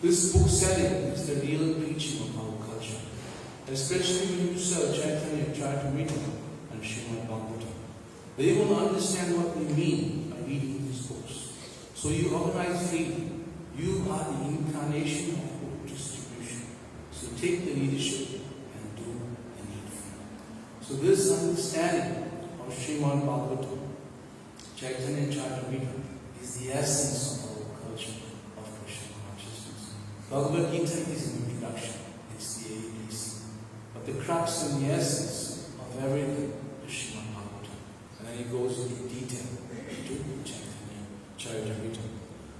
This book selling is the real preaching of our culture, especially when you sell Chaitanya Charitamrita and Srimad Bhagavatam. They will understand what we mean by reading these books. So you organize freely. You are the incarnation of book distribution. So take the leadership and do the needful. So this understanding of Srimad Bhagavatam, Chaitanya Charitamrita, is the essence of our culture. Bhagavad Gita is an introduction, it's the ABC. But the crux and the essence of everything is Srimad Bhagavatam. And then he goes into detail into Chaitanya Charitamrita.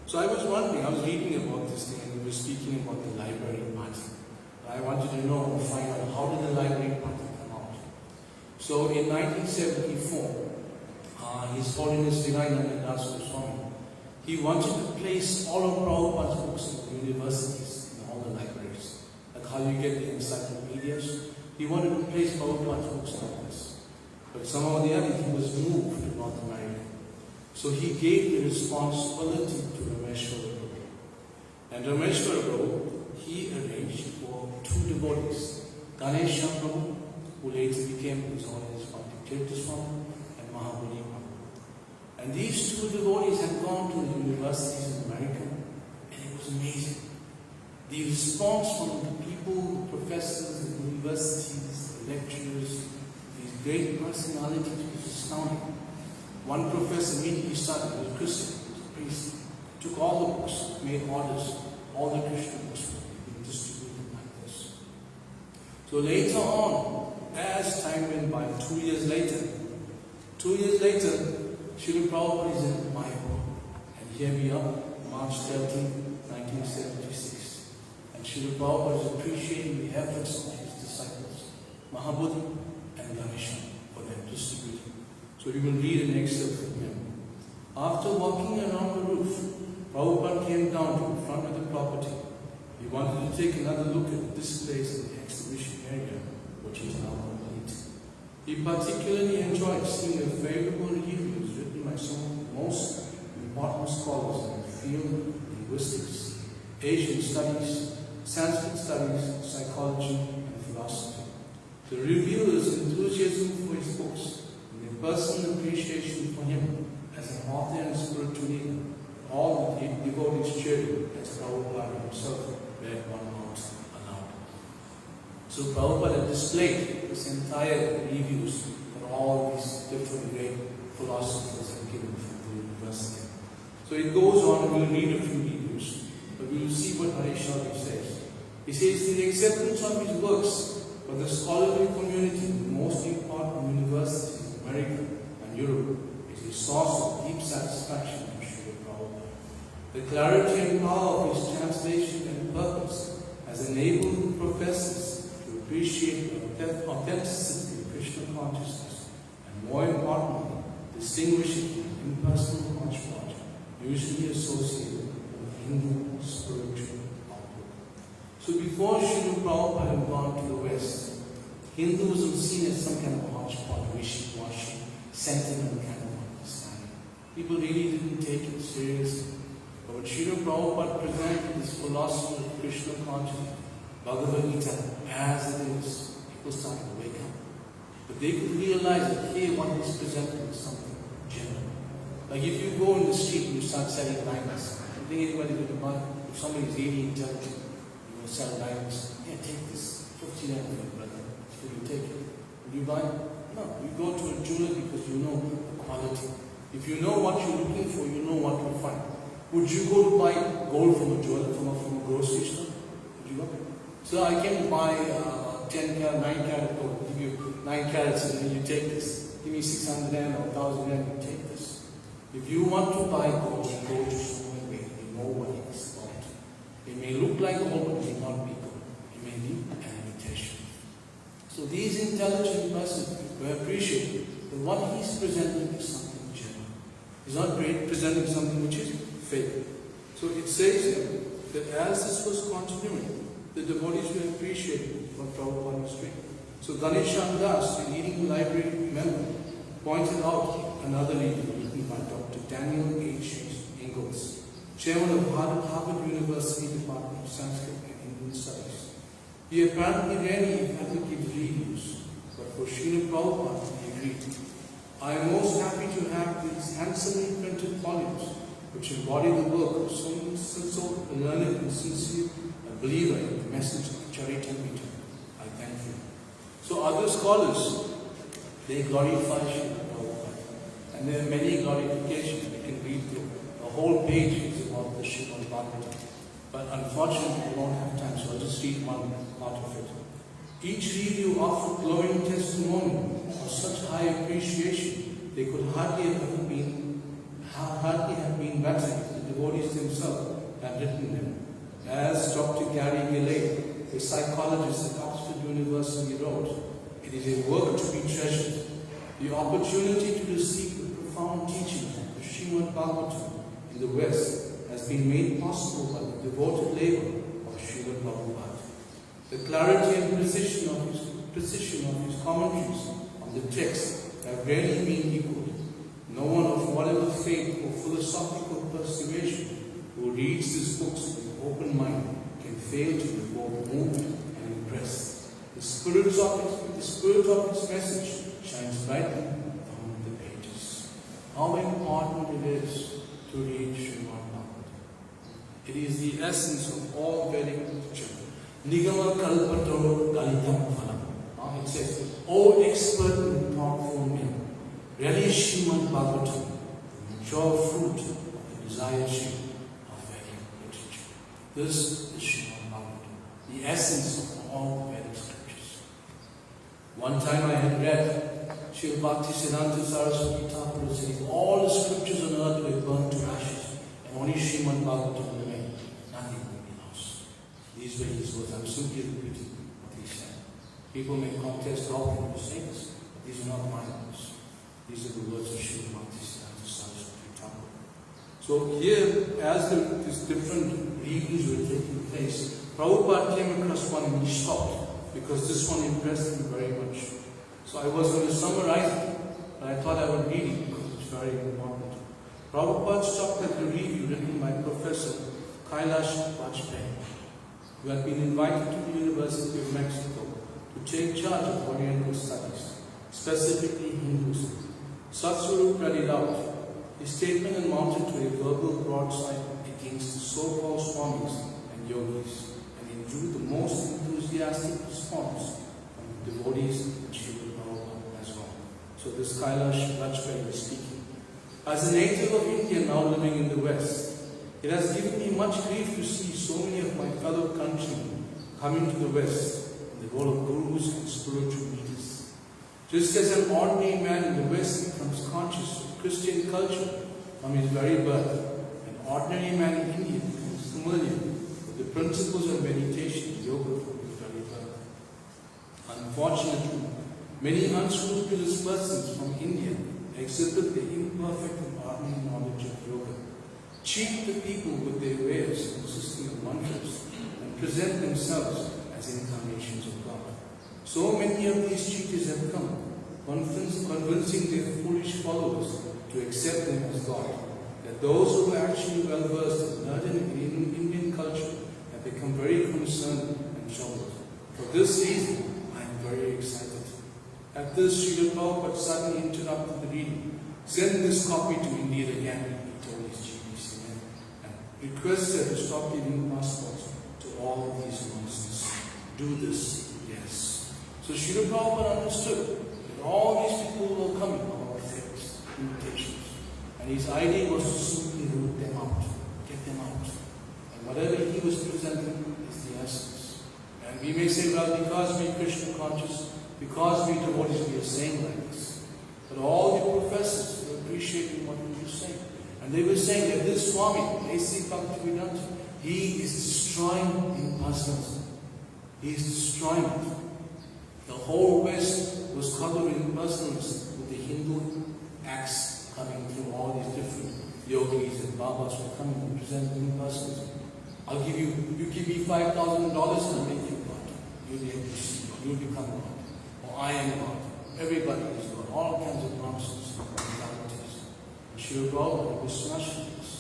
So I was wondering, I was reading about this thing and we were speaking about the library party. I wanted to know and find out how did the library party come out. So in 1974, His Holiness Divine Das Goswami, he wanted to place all of Prabhupada's books in the universities, in all the libraries. Like how you get the encyclopedias. He wanted to place Prabhupada's books like this. But somehow or the other, he was moved to North America. So he gave the responsibility to Rameshwara Prabhu. And Rameshwara Prabhu, he arranged for two devotees, Ganesha Prabhu, who later became His Holiness Bhakti Tirtha Swami, and Mahabodhi Prabhu. And these two devotees had gone to the universities in America, and it was amazing. The response from the people, the professors, the universities, the lecturers, these great personalities was astounding. One professor immediately started, he was a Christian, he was a priest, took all the books, made orders, all the Christian books were distributed like this. So later on, as time went by, 2 years later, Srila Prabhupada is in Mayapur. And here we are, March 13, 1976. And Srila Prabhupada is appreciating the efforts of his disciples, Mahabodhi and Ganesha, for their distributing. So we will read an excerpt from him. After walking around the roof, Prabhupada came down to the front of the property. He wanted to take another look at the displays in the exhibition area, which is now complete. He particularly enjoyed seeing the favorable reviews written by some of the most important scholars in the field of linguistics, Asian studies, Sanskrit studies, psychology, and philosophy. The reviewers' enthusiasm for his books and their personal appreciation for him as an author and spiritual leader, all the devotees cheered him as Prabhupada himself read one out aloud. So Prabhupada had displayed this entire reviews that all these different great philosophers have given from the university. So it goes on, we'll read a few reviews, but we'll see what Harishavi says. He says, the acceptance of his works by the scholarly community in the most important universities in America and Europe is a source of deep satisfaction to Srila Prabhupada. The clarity and power of his translation and purpose has enabled the professors to appreciate the authenticity of Krishna consciousness and, more importantly, distinguish it from impersonal hodgepodge usually associated with Hindu spiritual outlook. So before Srila Prabhupada had gone to the West, Hinduism was seen as some kind of hodgepodge, wishy-washy, sentiment kind of understanding. People really didn't take it seriously. But when Srila Prabhupada presented this philosophy of Krishna consciousness, Bhagavad Gita, as it is, people started to wake up. But they could realize that, hey, what he's presenting is something general. Like if you go in the street and you start selling diamonds, you think anybody will buy. If somebody is really intelligent, you will sell diamonds. Yeah, take this, 50 rand for it, brother. So you take it. Will you buy? No. You go to a jeweler because you know the quality. If you know what you're looking for, you know what you'll find. Would you go to buy gold from a jeweler, from a grocery store? Would you go? So I can buy 10 carat, 9 carat gold, give you 9 carats and then you take this. Give me 600 rand or 1,000 rand, you take this. If you want to buy gold, you go to somewhere where you know what it is about. It may look like gold, but it may not be gold. It may be an imitation. So these intelligent persons were appreciated that what he's presenting is something general. He's not presenting something which is fake. So it says here that as this was continuing, the devotees were appreciating what Prabhupada was doing. So Ganeshan Das, the leading library member, pointed out another review written by Dr. Daniel H. Ingalls, chairman of Harvard University Department of Sanskrit and Indian Studies. He apparently rarely advocated reviews, but for Srila Prabhupada he agreed. I am most happy to have these handsomely printed volumes which embody the work of so learned and sincere a believer in the message of Charitamrita. I thank you. So other scholars, they glorify Srila Prabhupada. And there are many glorifications. You can read through. The whole page is about the Srimad Bhagavatam. But unfortunately, we don't have time, so I'll just read one part of it. Each review offered glowing testimony of such high appreciation, they could hardly have been better if the devotees themselves had written them. As Dr. Gary Gillade, a psychologist at Oxford University, wrote, it is a work to be treasured. The opportunity to receive the profound teachings of the Srimad Bhagavatam in the West has been made possible by the devoted labor of Srila Prabhupada. The clarity and precision of his commentaries on the text have rarely been equaled. No one of whatever faith or philosophical persuasion who reads these books with an open mind can fail to be both moved and impressed. The spirit of his message shines brightly on the pages. How important it is to read Srimad Bhagavatam. It is the essence of all Vedic literature. Nigama kalpato galitam phalam. It says, O expert in thoughtful men, relish Srimad Bhagavatam, the mature fruit of the desired shape of Vedic literature. This is Srimad Bhagavatam, the essence of all Vedic scriptures. One time I had read Srila Bhaktisiddhanta Saraswati Thakur saying all the scriptures on earth were burnt to ashes and only Srimad Bhagavatam remained. Nothing will be lost. These were his words. I'm simply repeating what he said. People may contest how can you say this, but these are not my words. These are the words of Srila Bhaktisiddhanta Saraswati Thakur. So here, as these different reviews were taking place, Prabhupada came across one and he stopped because this one impressed him very much. So I was going to summarize it, but I thought I would read it because it's very important. Prabhupada's chocolate review written by Professor Kailash Vajpayee, who had been invited to the University of Mexico to take charge of Oriental studies, specifically Hinduism. Satsuru read it out. His statement amounted to a verbal broadside against the so-called swamis and yogis, and it drew the most enthusiastic response from the devotees and Srila Prabhupada as well. So this Kailash Vajpayee is speaking. As a native of India now living in the West, it has given me much grief to see so many of my fellow countrymen coming to the West in the role of gurus and spiritual leaders. Just as an ordinary man in the West becomes conscious of Christian culture from his very birth, an ordinary man in India becomes familiar with the principles of meditation and yoga from his very birth. Unfortunately, many unscrupulous persons from India exhibit the imperfect and ordinary knowledge of yoga, cheat the people with their ways consisting of mantras, and present themselves as incarnations of God. So many of these cheaters have come, convincing their foolish followers to accept them as God, that those who are actually well versed and learned in Indian culture have become very concerned and troubled. For this reason, I am very excited. At this, Srila Prabhupada suddenly interrupted the reading, sent this copy to India again, he told his GBC men, and requested to stop giving passports to all of these nonsense. Do this, yes. So Srila Prabhupada understood that all these people who were coming were fakes, imitations. And his idea was to simply root them out, get them out. And whatever he was presenting is the essence. And we may say, well, because we are Krishna conscious, because we devotees, we are saying like this. But all the professors were appreciating what he was saying. And they were saying that this Swami, A.C. Bhaktivedanta, he is destroying impersonalism. He is destroying it. The whole West was covered in impersonalism with the Hindu acts coming through all these different yogis and babas were coming and presenting impersonalism. I'll give you give me $5,000 and I'll make you God. You'll be able to see God. You'll become God. I am God. Everybody is God. All kinds of nonsense and realities. Srila Prabhupada was smashing this.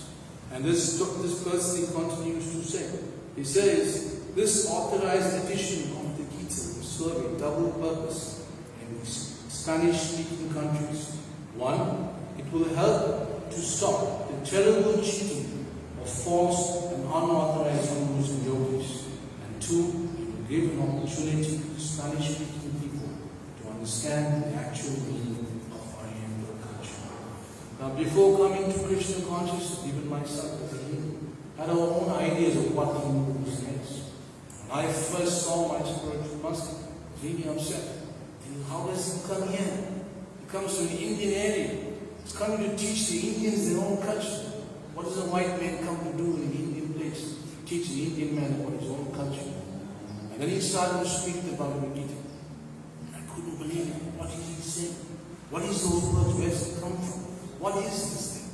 And this person continues to say, he says, this authorized edition of the Gita will serve a double purpose in Spanish-speaking countries. One, it will help to stop the terrible cheating of false and unauthorized gurus and yogis. And two, it will give an opportunity to Spanish-speaking people to understand the actual meaning of Oriental culture. Now, before coming to Krishna consciousness, even myself as a Hindu, had our own ideas of what Hinduism is. When I first saw my spiritual master, I was really upset. Thinking, how does he come here? He comes to the Indian area. He's coming to teach the Indians their own culture. What does a white man come to do in an Indian place? Teach the Indian man about his own culture. And then he started to speak the Bhagavad Gita. I couldn't believe it. What did he say? What is those words? Where does it come from? What is this thing?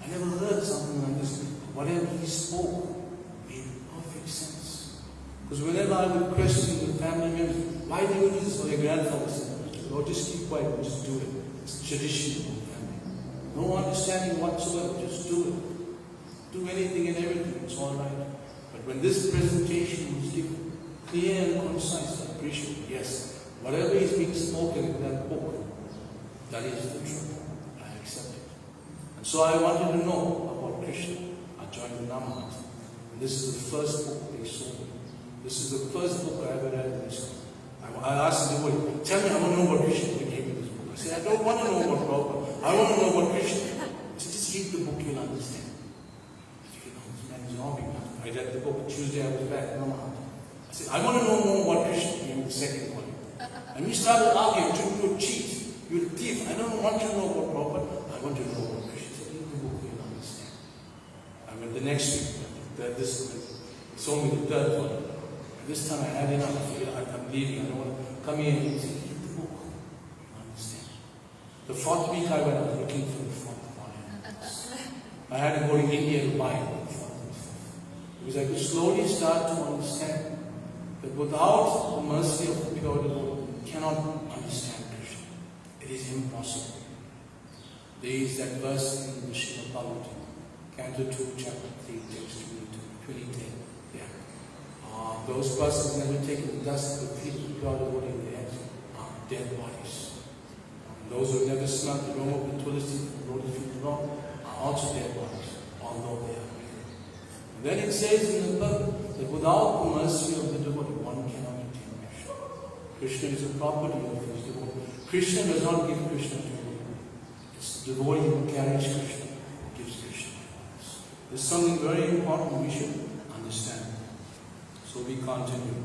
I never heard something like this. Whatever he spoke made perfect sense. Because whenever I would question the family members, why do you do this? Or your grandfather said, oh, just keep quiet, just do it. It's tradition of the family. No understanding whatsoever, just do it. Do anything and everything, it's all right. But when this presentation was given, clear and concise, I appreciate it. Yes, whatever is being spoken in that book, that is the truth. I accept it. And so I wanted to know about Krishna. I joined the Namahat. And this is the first book they sold me. This is the first book I ever read in this school. I asked the devotee, tell me, I want to know about Krishna. They gave me this book. I said, I don't want to know about Prabhupada. I want to know about Krishna. I said, just read the book, you'll understand. I said, you know, this man is wrong. I read the book. Tuesday I was back. Namahat. I said, I want to know more about Krishna. He gave me the second one. And we started arguing, you cheat, you're a thief. I don't want to know about Prabhupada. I want to know about Krishna. He said, read the book, you'll understand. I went the next week. It's only the third one. And this time I had enough. I figured I'm leaving. I don't want to come here and say, read the book. You understand. The fourth week I went out looking for the fourth volume. I had to go to India to buy it. Because I could slowly start to understand that without the mercy of the pure devotee, you cannot understand is impossible. There is that verse in the Srimad Bhagavatam, Canto 2, Chapter 3, Text 20. Yeah. Those persons never taken the dust of the feet of God in their heads are dead bodies. Those who never smelled the aroma of the tulsi from the lotus feet of God are also dead bodies, although they are breathing. And then it says in the book that without the mercy of the devotee, one cannot attain Krishna. Krishna is a property of his devotee. Krishna does not give Krishna to anyone. It's the devotee who carries Krishna, who gives Krishna to others. There's something very important we should understand. So we continue.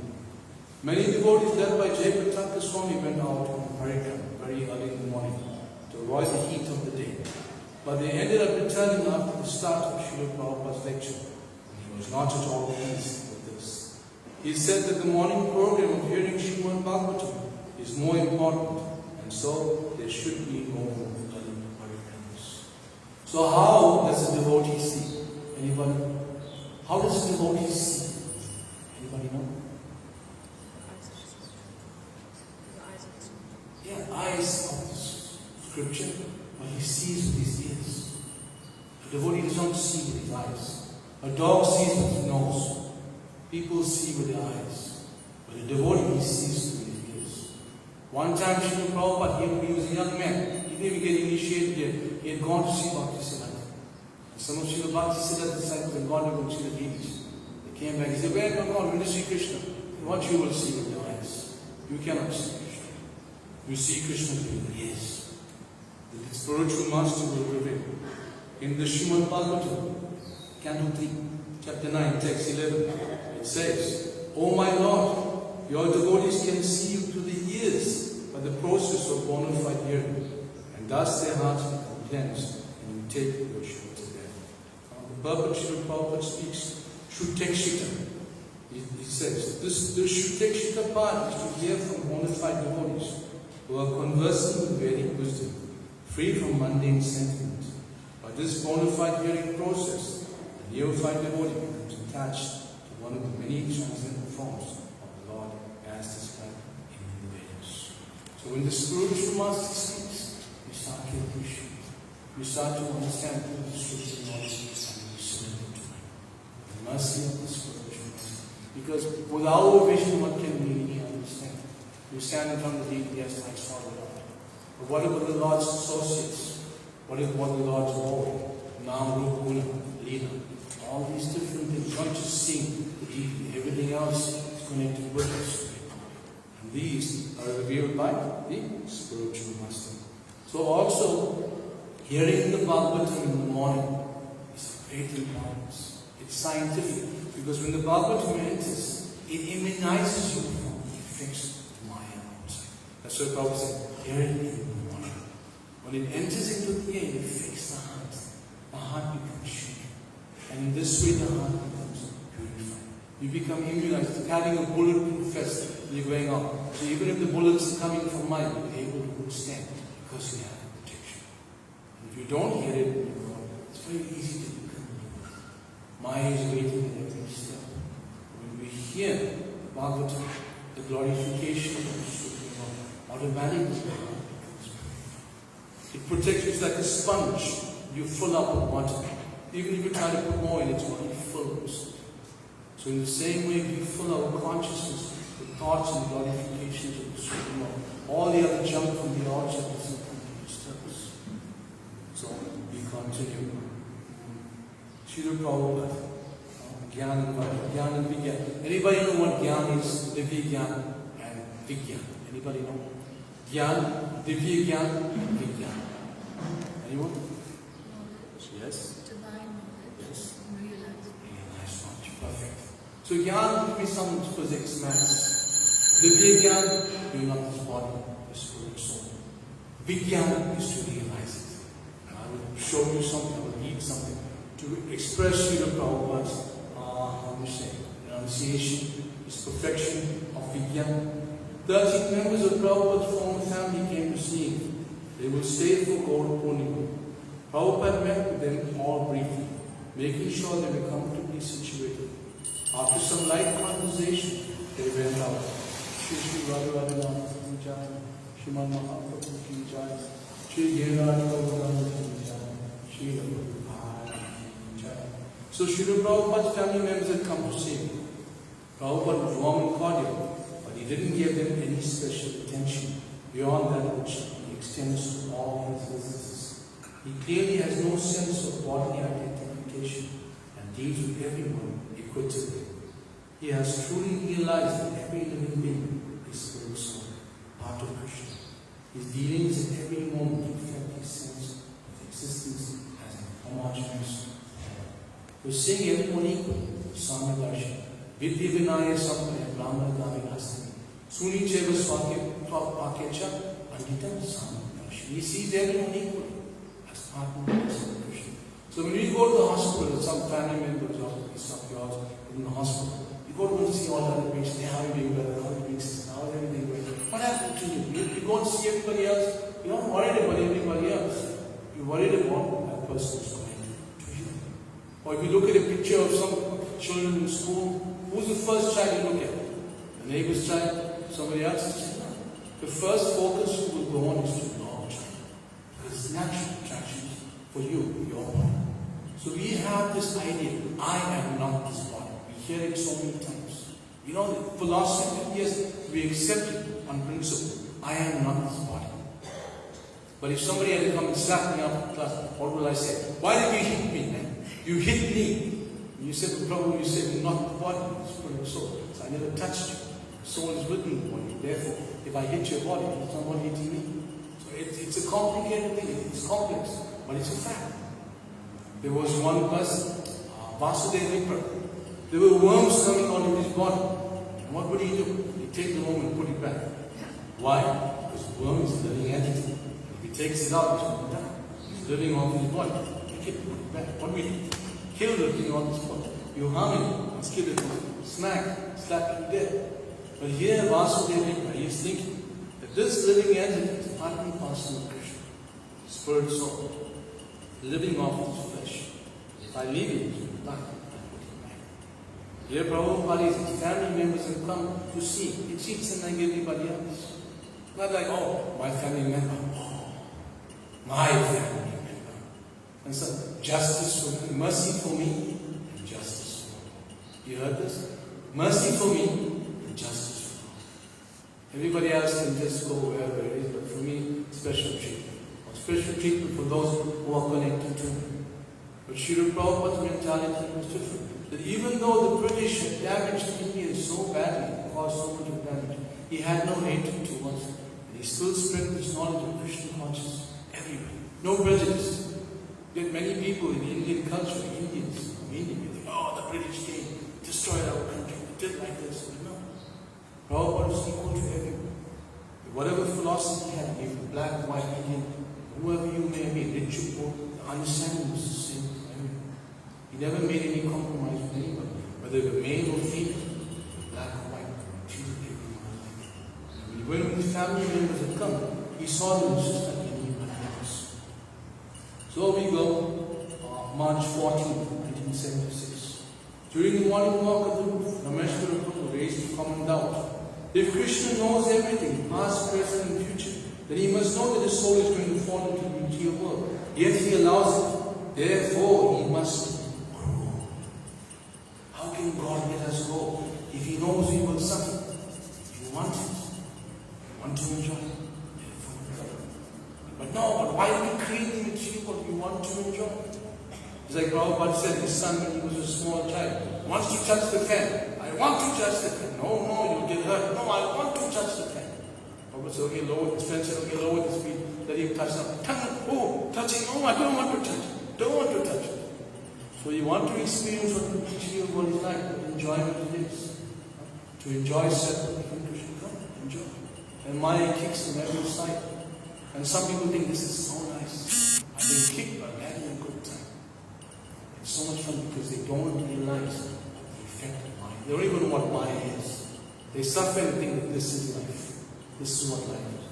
Many devotees led by Jayapataka Swami went out on parikram very early in the morning to avoid the heat of the day. But they ended up returning after the start of Srila Prabhupada's lecture. He was not at all pleased with this. He said that the morning program of hearing Srimad Bhagavatam is more important, and so there should be no early parikrams. So how does a devotee see? Anybody? How does a devotee see? Anybody know? Yeah, eyes of the scripture, but he sees with his ears. A devotee does not see with his eyes. A dog sees with his nose. People see with their eyes. But a devotee sees with his ears. One time, Srila Prabhupada, he was a young man. He didn't even get initiated yet. He had gone to see Bhaktisiddhanta. Some of Srila Bhaktisiddhanta's disciples had gone to go see the deities. They came back. He said, "Where come on? When you see Krishna, what you will see with your eyes. You cannot see Krishna. You see Krishna with your ears." The spiritual master will reveal. In the Srimad Bhagavatam, Canto 3, Chapter 9, Text 11, it says, "O my Lord, your devotees can see you through the ears by the process of bona fide hearing, and thus their hearts become cleansed, and you take your shelter there." The purport Srila Prabhupada speaks, Shutekshita. He says, this Shutekshita part is to hear from bona fide devotees who are conversant with Vedic wisdom, free from mundane sentiment. By this bona fide hearing process, the neophyte devotee becomes attached to one of the many transcendental forms of the Lord as described in the Vedas. So when the spiritual master speaks, we start to appreciate. We start to understand the spiritual knowledge and we surrender to Him. The mercy of the spiritual master. Because with our vision, what can we really understand? You stand in front of the deity, yes, I saw the Lord. But what about the Lord's associates? What about the Lord's role? Nam, Rup, Guna, Leela. All these different things, not just seeing the deity, everything else is connected with us. And these are revealed by the spiritual master. So also, hearing the Bhagavatam in the morning is of great importance. It's scientific, because when the Bhagavatam enters, it immunizes you from the effects of Maya outside. That's what Prabhupada said, hearing it in the morning. When it enters into the air, it affects the heart. The heart becomes shaken. And in this way, the heart becomes purified. You become immunized. It's like having a bulletproof vest when you're going out. So even if the bullets are coming from Maya, you're able to withstand because you have protection. And if you don't hear it in your God, it's very easy to become ignorant. Maya is waiting at every step. When we hear the Bhagavatam, the glorification of the Supreme Lord, automatically the heart becomes pure. It protects you. It's like a sponge. You fill up with water. Even if you try to put more in, it's already full of something. So in the same way, we fill our consciousness with thoughts and glorifications of the Supreme Lord. All the other junk from the object doesn't come to disturb us. So we continue. Srila Prabhupada, Gyan and Vigyan. Anybody know what Gyan is? Divya Gyan and Vigyan. Anybody know? Gyan, Divya Gyan and Vigyan. Anyone? Yes? Yes. Realize knowledge. Perfect. So Gyan could be someone who possesses maths. Divya Gyan, you know this body, this spirit, soul. Vigyan is to realize it. I will show you something, I will read something to express you the Prabhupada's, how we say, renunciation, his perfection of Vigyan. 13 members of Prabhupada's former family came to see him. They will stay for Gaur Purnima. Prabhupada met with them all briefly, making sure they were comfortably situated. After some light conversation, they went out. Shri Shri Radha Radha Nam Jai, Shriman Mahaprabhu ki jai, Shri Giriraj Govardhan ki jai, Shri Prabhupada ki jai. So Srila Prabhupada's family members had come to see him. Prabhupada was warm and cordial, but he didn't give them any special attention beyond that which he extends to all his visitors. He clearly has no sense of bodily identification and deals with everyone equitably. He has truly realized that every living being is spirit soul, part of Krishna. His dealings at every moment reflect his sense of existence as an homogeneous. For seeing everyone equal, Swami Darshan, Vidya Vinaya Sampaya Brahmana Gavi Hastami, Suni Cheva Swakecha, Anditam Swami Darshan. He sees everyone equal as partner of Krishna. So when we go to the hospital, some family members of yours in the hospital, you go to see all the other patients, how are you doing, brother? How are you doing, sister? How is everything going? What happened to you? You go and see everybody else. You're not worried about everybody else. You're worried about that person who's going to you. Or if you look at a picture of some children in school, who's the first child you look at? The neighbor's child? Somebody else's child? No. The first focus you will go on is to your child. Because it's natural attraction for you, your body. So we have this idea, I am not this body. We hear it so many times. You know, the philosophy, yes, we accept it on principle. I am not this body. But if somebody had to come and slap me up in class, what will I say? Why did you hit me, man? You hit me. And you said, the problem you said, you're not the body, it's spirit and soul. So I never touched you. Soul is within the body. Therefore, if I hit your body, it's not one hitting me. So it's a complicated thing. It's complex, but it's a fact. There was one person, Vasudeva Vipra. There were worms coming out of his body. And what would he do? He'd take the worm and put it back. Why? Because the worm is a living entity. If he takes it out, it's going to die. He's living off his body. Take it, put it back. What do we do? Kill the thing on his body. You harm him, let's kill it, smack, slap him dead. But here Vasudeva Vipra, he's thinking that this living entity is part and parcel of Krishna. Spirit soul. Living off his flesh. If I leave him, he will die. Here Prabhupada, his family members have come to see. He treats him like everybody else. Not like, oh, my family member. Oh, my family member. And so, justice for me, mercy for me, and justice for all. You heard this? Mercy for me, and justice for all. Everybody else can just go wherever it is, but for me, special treatment. Or special treatment for those who are connected to me. But Srila Prabhupada's mentality was different. That even though the British had damaged India so badly, caused so much of damage, he had no hatred towards it. And he still spread this knowledge of Krishna consciousness everywhere. No prejudice. Yet many people in Indian culture, Indians, Indian, think, oh, the British came, destroyed our country, they did like this. But no. Prabhupada was equal to everyone. Whatever philosophy he had, even black, white, Indian, whoever you may be, rich or poor, the understanding was the same for everyone. He never made any compromise with anybody, whether they were male or female, black or white, treated everyone alike. When his family members had come, he saw them just like anybody else. So we go, March 14, 1976. During the morning walk of the roof, Rameshwara Prabhu raised a common doubt. If Krishna knows everything, past, present, and future, then he must know that his soul is going to fall into the material world. Yet he allows it. Therefore, he must grow. How can God let us go if he knows we will suffer? You want it. You want to enjoy it. Therefore, grow. But no, but why do we create the material world? You want to enjoy it. It's like Prabhupada said, his son when he was a small child, wants to touch the fan. I want to touch the fan. No, you'll get hurt. No, I want to touch the fan. Prabhupada said, okay, lower the strength, okay, lower the speed. Let him touch something. Oh, touching. Oh, I don't want to touch it. Don't want to touch it. So you want to experience what the material world is like, what enjoyment it is. To enjoy separately from Krishna. Come, enjoy. And Maya kicks on every side. And some people think this is so nice. I've been kicked, but I'm having a good time. It's so much fun because they don't realize the effect of Maya. They don't even know what Maya is. They suffer and think that this is life. This is what life is.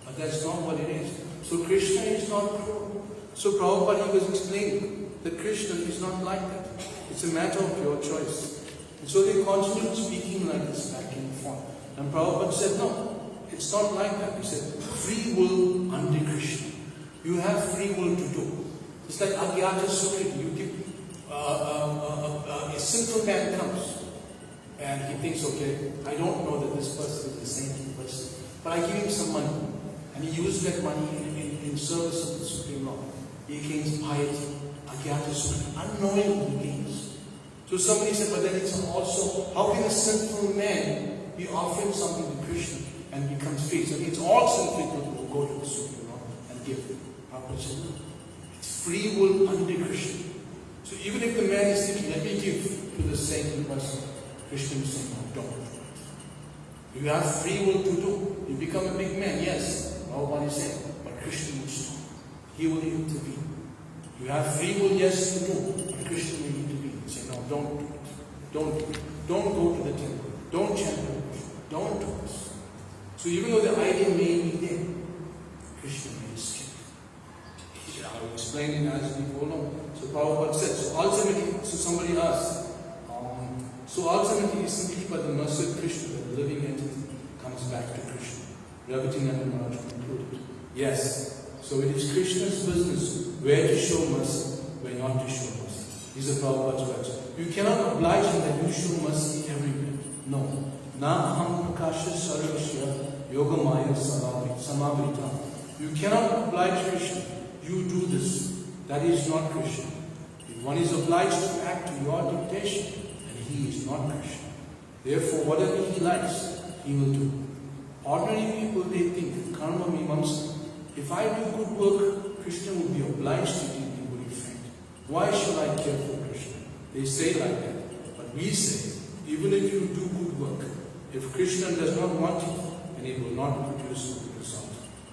But that's not what it is. So Krishna is not cruel. So Prabhupada was explaining that Krishna is not like that. It's a matter of your choice. And so they continued speaking like this back and forth. And Prabhupada said, no, it's not like that. He said, free will under Krishna. You have free will to do. It's like Agyata Sukriti. You give, a sinful man comes and he thinks, okay, I don't know that this person is the same person, but I give him some money and he uses that money in service of the Supreme Lord. He gains piety, Agyata Sukriti, unknowingly he gains. So somebody said, but then it's also, how can a sinful man be offering something to Krishna and becomes free? So it's all sinful people who go to the Supreme Lord and give. Prabhupada said, no. It's free will under Krishna. So even if the man is thinking, let me give to the saintly person, Krishna is saying, no, don't. You have free will to do. You become a big man, yes, nobody is saying, but Krishna will stop. He will intervene. You have free will, yes, to do, but Krishna will intervene. He say, no, don't do it. Don't do it. Don't go to the temple. Don't chant the Krishna. Don't do this. So even though the idea may be there, Krishna may escape. I will explain it as we go along. So Prabhupada said, so ultimately, so somebody asked, so ultimately it's simply by the mercy of Krishna that the living entity comes back to Krishna. Ravitinanda Maharaj concluded. Yes, so it is Krishna's business where to show mercy, where not to show mercy. These are Prabhupada's words. You cannot oblige him that you show mercy everywhere. No. Na aham prakasha sarvasya yogamaya samavrita. You cannot oblige Krishna. You do this. That is not Krishna. If one is obliged to act to your dictation, then he is not Krishna. Therefore, whatever he likes, he will do. Ordinary people, they think, karma mimamsa, if I do good work, Krishna will be obliged to give me good effect. Why should I care for Krishna? They say like that. But we say, even if you do good work, if Krishna does not want it, then it will not produce a good result.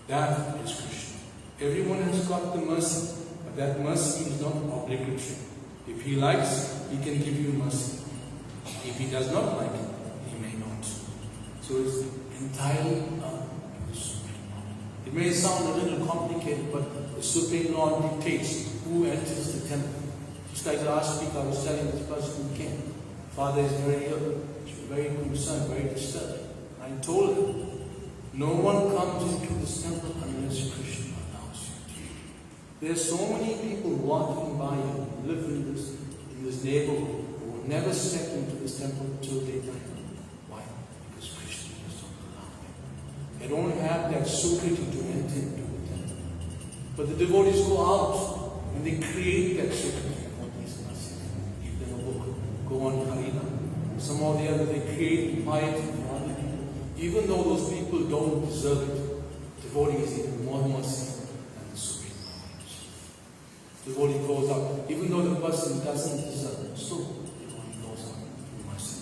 That is Krishna. Everyone has got the mercy, but that mercy is not obligatory. If he likes, he can give you mercy. If he does not like it, he may not. So it's entirely up to the Supreme Lord. It may sound a little complicated, but the Supreme Lord dictates who enters the temple. Just like last week I was telling this person who came, Father is very ill, very concerned, very disturbed. I told him, no one comes into this temple unless Krishna allows you to. There are so many people walking by you, live in this neighborhood, who will never step into this temple till they die. Why? Because Krishna does not allow them. They don't have that sukriti to enter into the temple. But the devotees go out and they create that sukriti. Give them a book, go on Harina. Some or the other, they create piety for other people. Even though those people don't deserve it, devotee is even more merciful than the Supreme Lord. Devotee goes out, even though the person doesn't deserve it, so devotee goes out in mercy.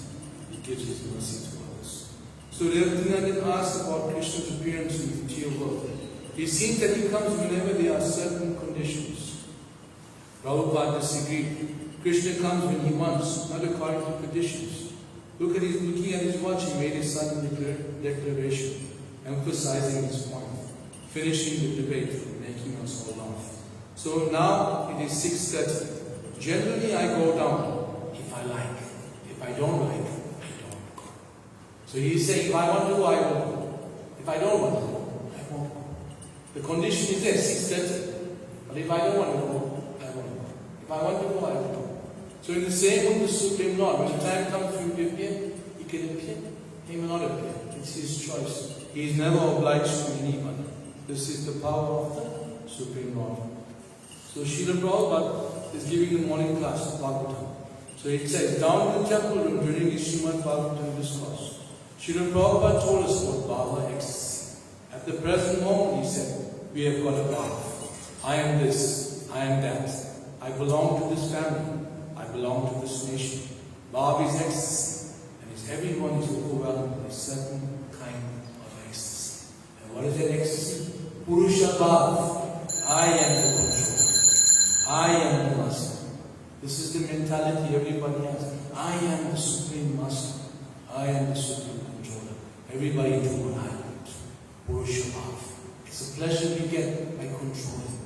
He gives his mercy to others. So Ravitinanda asked about Krishna's appearance in the material world. It seems that he comes whenever there are certain conditions. Prabhupada disagreed. Krishna comes when he wants, not according to conditions. Looking at his watch, he made a sudden declaration, emphasizing his point, finishing the debate, making us all laugh. So now it is 6:30. Generally I go down if I like. If I don't like, I don't go. So he is saying, if I want to go, I will go. If I don't want to go, I won't go. The condition is there, 6:30. But if I don't want to go, I won't go. If I want to go, I will go. So in the same with the Supreme Lord, when the time comes for him to appear, he can appear, he will not appear. It's his choice. He is never obliged to anyone. This is the power of the Supreme Lord. So Srila Prabhupada is giving the morning class of Bhagavatam. So it says, down in the temple room during the Srimad Bhagavatam discourse, Srila Prabhupada told us about Bhava ecstasy. At the present moment, he said, we have got a Bhava. I am this, I am that. I belong to this family. I belong to this nation. Bhava is ecstasy, and everyone is overwhelmed with a certain kind of ecstasy. And what is that ecstasy? Purusha Bhava. I am the controller. I am the master. This is the mentality everybody has. I am the supreme master. I am the supreme controller. Everybody do what I want. Purusha Bhava. It's a pleasure we get by controlling.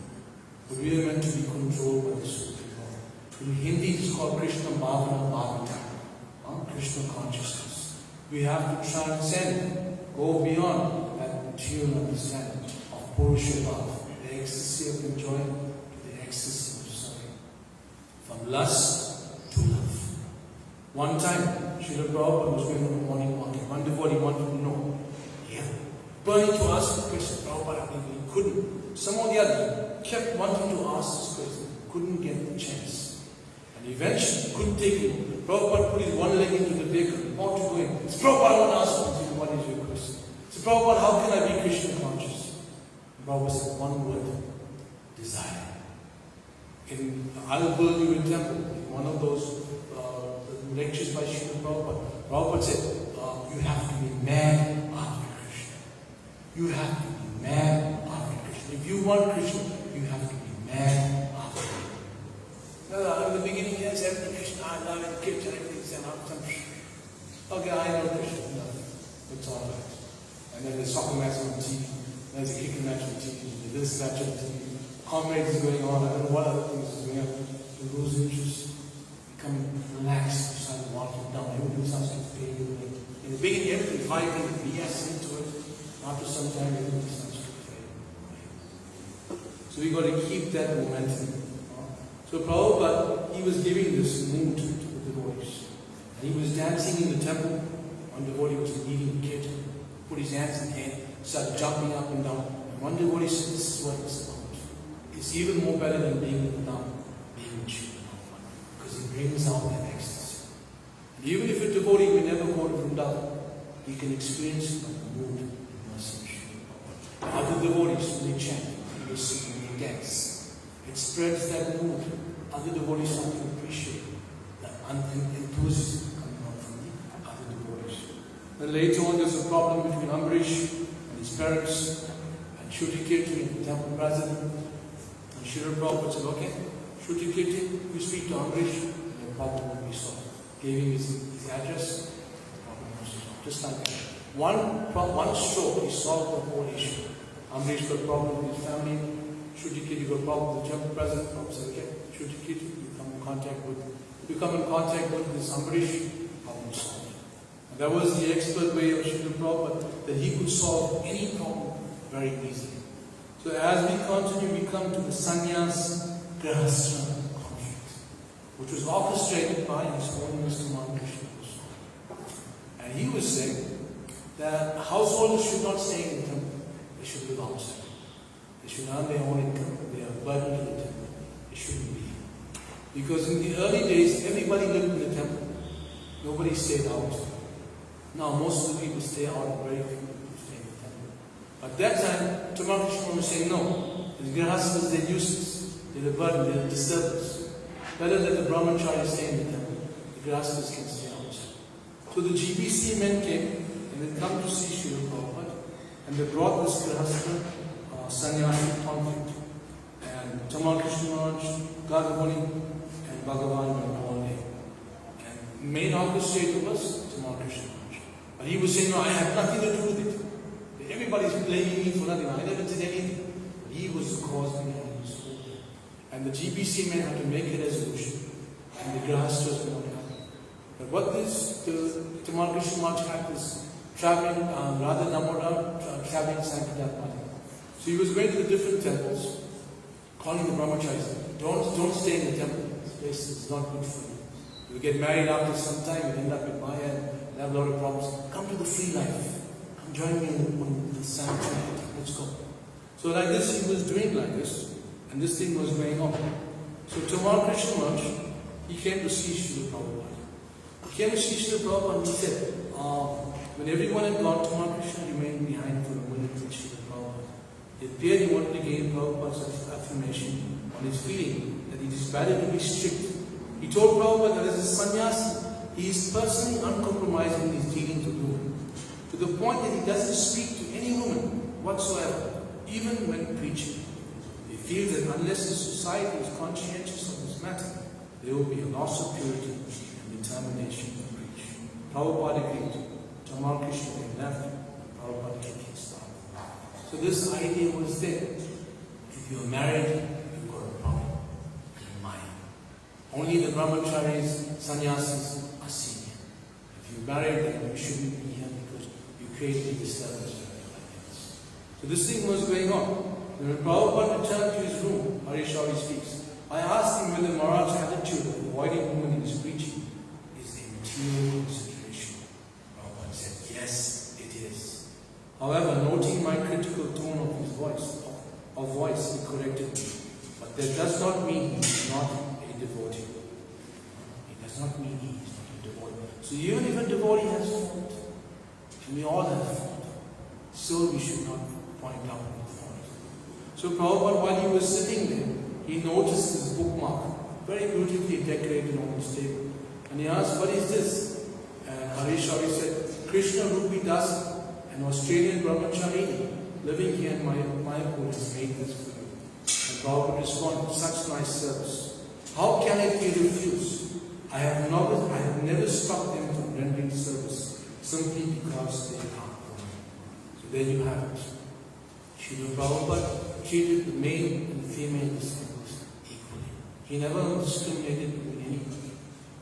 But we are meant to be controlled by the Supreme. In Hindi it is called Krishna Bhavana Bhavita, Krishna consciousness. We have to transcend, go beyond material understanding of Purusha Bhava, the ecstasy of enjoying to the ecstasy of suffering. From lust to love. One time, Srila Prabhupada was going on a morning walk. One devotee wanted to know. Yeah. Burning to ask the question. Prabhupada, he couldn't. Some or the other kept wanting to ask this question. Couldn't get the chance. And eventually, couldn't take it. Prabhupada put his one leg into the vehicle. How to go in? So Prabhupada, I want to ask you, what is your question? So Prabhupada, how can I be Krishna conscious? And Prabhupada said one word. Desire. I'll build you a temple. One of those lectures by Srila Prabhupada. Prabhupada said, you have to be mad after Krishna. You have to be mad after Krishna. If you want Krishna, you have to be mad after Him. In the beginning, yes, everything Krishna, I love it, Kirtan, everything's an outcome. Okay, I know Krishna. No, it's all right. And then there's soccer match on TV. There's a cricket match on TV. There's this match on TV. Comrades is going on. I don't know what other things is going on. You lose interest. Become relaxed. You start walking down. Everything starts to fade away. In the beginning, everything vibrant, BS into it. After some time, everything starts to fade away. So we got to keep that momentum. So Prabhupada, he was giving this mood to the devotees. And he was dancing in the temple. One devotee was leading the kid. Put his hands in the air, started jumping up and down. And one devotee said, this is what it's about. It's even more better than being in the down, being in Srila Prabhupada. Because it brings out that ecstasy. And even if a devotee will never go to Vrindavan, he can experience it by the mood of mercy of Srila Prabhupada. Other devotees, when they chant, they sing, they dance. It spreads that mood. Other devotees start to appreciate that enthusiasm coming out from the other devotees. Then later on, there's a problem between Ambarish and his parents, and Shrutikirti, the temple president. And Srila Prabhupada said, okay, Shrutikirti, you speak to Ambarish, and the problem will be solved. Gave him his address, the problem was solved. Just like that. One stroke, he solved the whole issue. Ambarish got a problem with his family. Shrutikirti got a problem with the temple president. Prabhupada said, okay, Shrutikirti, you come in contact with this Ambarish, problem solved. And that was the expert way of Srila Prabhupada, that he could solve any problem very easily. So as we continue, we come to the sannyas grahastra conflict, which was orchestrated by His Holiness Tamal Krishna Goswami. And he was saying that householders should not stay in the temple, they should live outside. They should earn their own income, they are burdened to the temple. They shouldn't be. Because in the early days, everybody lived in the temple. Nobody stayed out. Now most of the people stay out, and very few people stay in the temple. At that time, Tamal Krishna was saying, no, the grahastas, they're useless, they're a burden, they're a disturbance. Better that the brahmacharis stay in the temple, the grahastas can stay outside. So the GBC men came, and they come to see Srila Prabhupada, and they brought this grahasta sannyasi conflict. And Tamal Krishna Maharaj, Gadavani, and Bhagavan were all there. And main orchestrator was Tamal Krishna Maharaj. But he was saying, no, I have nothing to do with it. Everybody's blaming me for nothing. I never did anything. He was the cause behind this whole thing. And the GBC men had to make a resolution. And the grahastas were not happy. But what this, the Tamal Krishna Maharaj had was traveling, Radha Damodar, traveling Sankirtan. So he was going to the different temples, calling the brahmacharis, don't stay in the temple. This place is not good for you. You'll get married after some time, you'll end up in Maya and have a lot of problems. Come to the free life. Come join me on the sanctuary. Let's go. So like this, he was doing like this, and this thing was going on. So Tamal Krishna Maharaj, he came to see Srila Prabhupada. He came to see Srila Prabhupada and he said, when everyone had gone, Tamal Krishna remained behind for a minute with Srila Prabhupada. It appeared he wanted to gain Prabhupada's affirmation on his feeling that it is better to be strict. He told Prabhupada that as a sannyasi, he is personally uncompromising in his dealings with women, to the point that he doesn't speak to any woman whatsoever, even when preaching. He feels that unless the society is conscientious of this matter, there will be a loss of purity and determination to preach. Prabhupada agreed. Tamal Krishna then left, and Prabhupada came to start. So this idea was there. If you are married, you've got a problem in mind. Only the brahmacharis, sannyasis are senior. If you're married, then you shouldn't be here because you create a disturbance for everybody else. So this thing was going on. When Prabhupada returned to his room, Harishari speaks, I asked him whether Maharaj's attitude of avoiding women in his preaching is a material consideration. Prabhupada said, yes, it is. However, noting my critical tone of his voice, he corrected me. But that does not mean he is not a devotee. It does not mean he is not a devotee. So even if a devotee has fault, and we all have fault, still we should not point out the fault. So Prabhupada, while he was sitting there, he noticed his bookmark, very beautifully decorated on his table. And he asked, what is this? And Harishari said, Krishna Rupi Das, an Australian brahmachari living here in Mayapur, has made this for you. And Prabhupada responded, such nice service. How can it be refused? I have never stopped them from rendering service, simply because they are poor. So there you have it. Srila Prabhupada treated the male and female disciples equally. He never discriminated between anybody.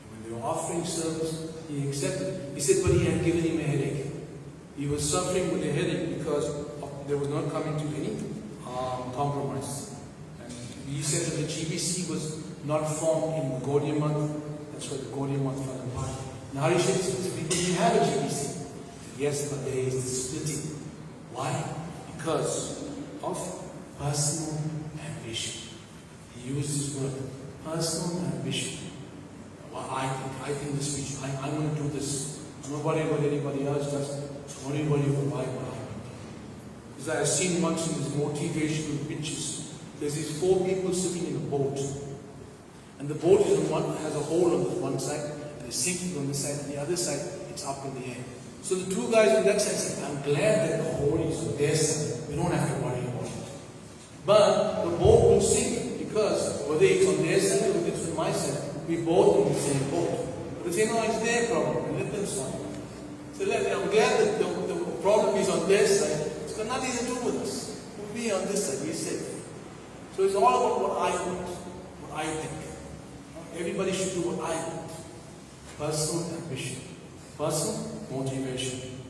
When they were offering service, he accepted. He said, but he had given him a headache. He was suffering with a headache because there was not coming to any compromise. And he said that the GBC was not formed in the Gaudiya month. That's why the Gaudiya month fell apart. Now he said, people didn't have a GBC. Yes, but there is the splitting. Why? Because of personal ambition. He used his word, personal ambition. Well, I think this speech, I'm going to do this. I'm not worried what anybody else does. I'm only worried about what I want. Because I have seen once in these motivational pitches, there's these 4 people sitting in a boat. And the boat has a hole on the one side, and they're sinking on the side, and the other side, it's up in the air. So the 2 guys on that side said, I'm glad that the hole is on their side. We don't have to worry about it. But the boat will sink because whether it's on their side or whether it's on my side, we both in the same boat. But they say, no, it's their problem. Let them solve it. So I'm glad that the problem is on their side. It's got nothing to do with us. We'll be on this side. We're safe. So it's all about what I want, what I think. Everybody should do what I want. Personal ambition. Personal motivation.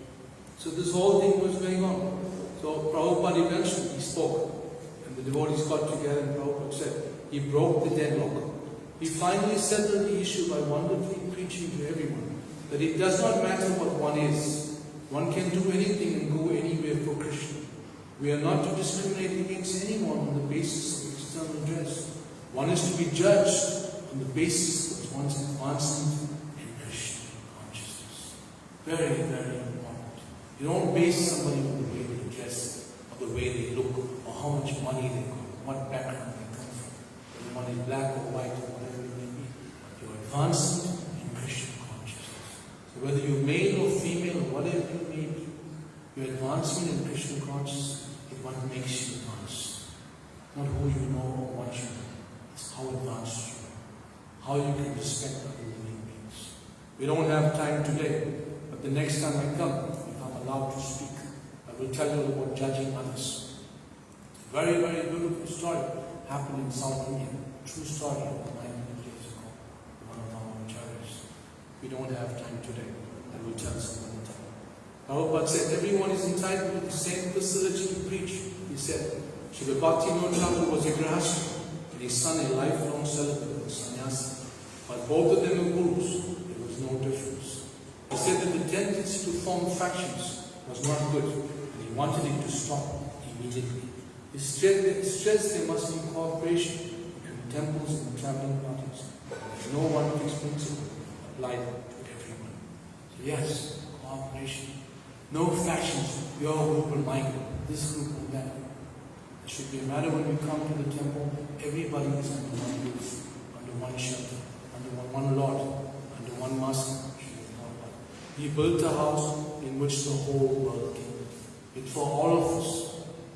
So this whole thing was going on. So Prabhupada eventually he spoke. And the devotees got together and Prabhupada said, he broke the deadlock. He finally settled the issue by wonderfully preaching to everyone that it does not matter what one is. One can do anything and go anywhere for Krishna. We are not to discriminate against anyone on the basis of external dress. One is to be judged on the basis of one's advancement in Krishna consciousness. Very, very important. You don't base somebody on the way they dress, or the way they look, or how much money they got, what background they come from. Whether one is black or white or whatever it may be. Your advancement in Krishna consciousness. So whether you're male or female or whatever you may be, your advancement in Krishna consciousness is what makes you advance. Not who you know or what you know. It's how advanced you are. How you can respect other living beings. We don't have time today, but the next time I come, if I'm allowed to speak, I will tell you about judging others. Very, very beautiful story happened in South India. True story about 900 years ago. One of our acharyas. We don't have time today. I will tell some other time. Prabhupada said everyone is entitled to the same facility to preach. He said, Srila Bhaktivinoda Thakur was a grahasta, and his son a lifelong celibate, a sannyasi. But both of them were gurus. There was no difference. He said that the tendency to form factions was not good, and he wanted it to stop immediately. He stressed there must be cooperation between temples and traveling parties. There is no one fixed principle applied to everyone. So yes, cooperation. No factions, your group or my group, this group or that group. It should be a matter when we come to the temple, everybody is under one roof, under one shelter, under one Lord, under one master. He built a house in which the whole world came. It's for all of us.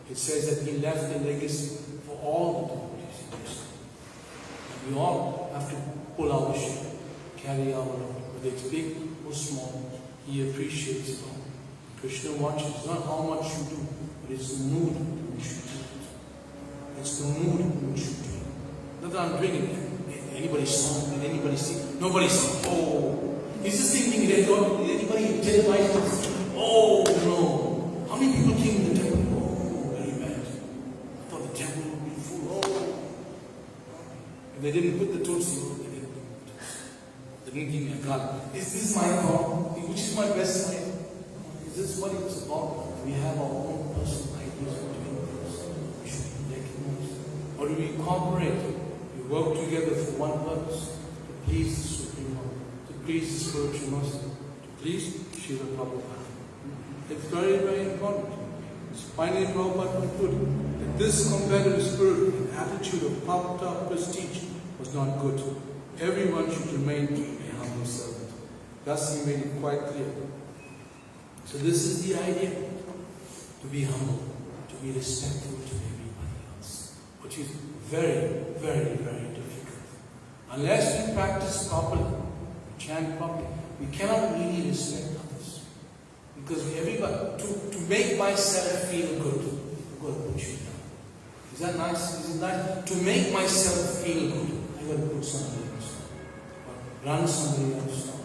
It says that he left a legacy for all the devotees in this. We all have to pull our share, carry our load, whether it's big or small. He appreciates it all. Krishna watches not how much you do, but it's the mood in which you do it. It's the mood in which you do it. Not that I'm doing it. Anybody saw? Did anybody see? Nobody saw. Oh, is this thing being read? Did anybody televised this? Oh no! How many people came to the temple? Oh, They didn't put the tulsi. They didn't give me a garland. Is this my God? Which is my best side? Is this what it's about? We have our own personal ideas of doing things. We should be recognized. Or do we cooperate? We work together for one purpose, to please the Supreme Lord, to please the spiritual master, to please Srila Prabhupada. It's very, very important. Finally, Prabhupada concluded that this competitive spirit and attitude of puffed up prestige was not good. Everyone should remain a humble servant. Thus he made it quite clear. So this is the idea. To be humble, to be respectful to everybody else. Which is very, very, very difficult. Unless we practice properly, we chant properly, we cannot really respect others. Because to make myself feel good, I've got to put you down. Is that nice? Is it nice? To make myself feel good, I've got to put somebody else down. Run somebody else down.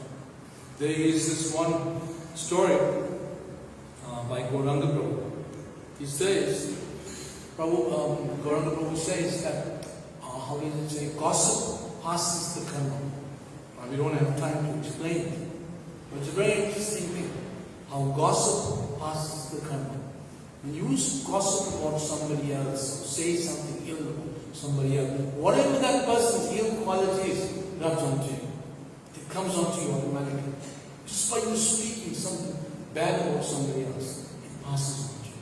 There is this one story by Gauranga Prabhu. He says, Gauranga Prabhu says that, how does it say, gossip passes the karma. We don't have time to explain it. But it's a very interesting thing. How gossip passes the karma. When you gossip about somebody else, or say something ill about somebody else, whatever that person's ill quality is, rubs onto you. It comes onto you automatically. Just by you speaking something bad about somebody else, it passes onto you.